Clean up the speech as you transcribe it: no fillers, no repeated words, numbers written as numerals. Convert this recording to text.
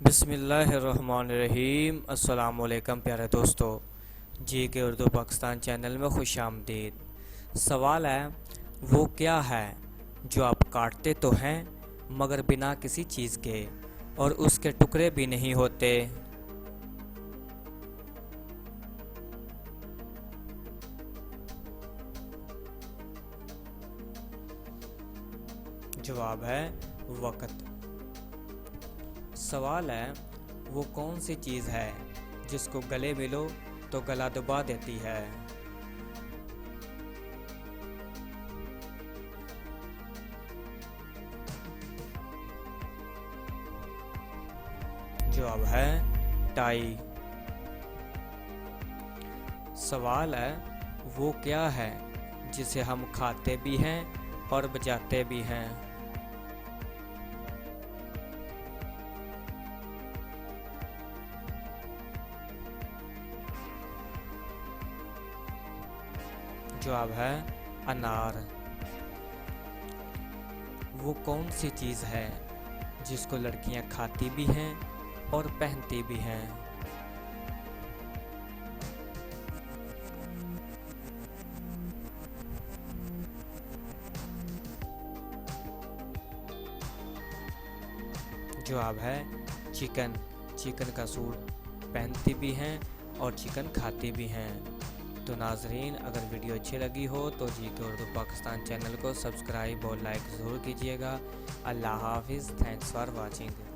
बिस्मिल्लाहिर्रहमानिर्रहीम। अस्सलामुअलैकुम प्यारे दोस्तों, जी के उर्दू पाकिस्तान चैनल में खुश आमदीद। सवाल है, वो क्या है जो आप काटते तो हैं मगर बिना किसी चीज़ के और उसके टुकड़े भी नहीं होते। जवाब है वक़्त। सवाल है, वो कौन सी चीज़ है जिसको गले मिलो तो गला दबा देती है। जवाब है टाई। सवाल है, वो क्या है जिसे हम खाते भी हैं और बजाते भी हैं। जवाब है अनार। वो कौन सी चीज़ है जिसको लड़कियां खाती भी हैं और पहनती भी हैं। जवाब है चिकन। चिकन का सूट पहनती भी हैं और चिकन खाती भी हैं। तो नाजरीन, अगर वीडियो अच्छी लगी हो तो जी के उर्दू पाकिस्तान चैनल को सब्सक्राइब और लाइक ज़रूर कीजिएगा। अल्लाह हाफिज़। Thanks for watching.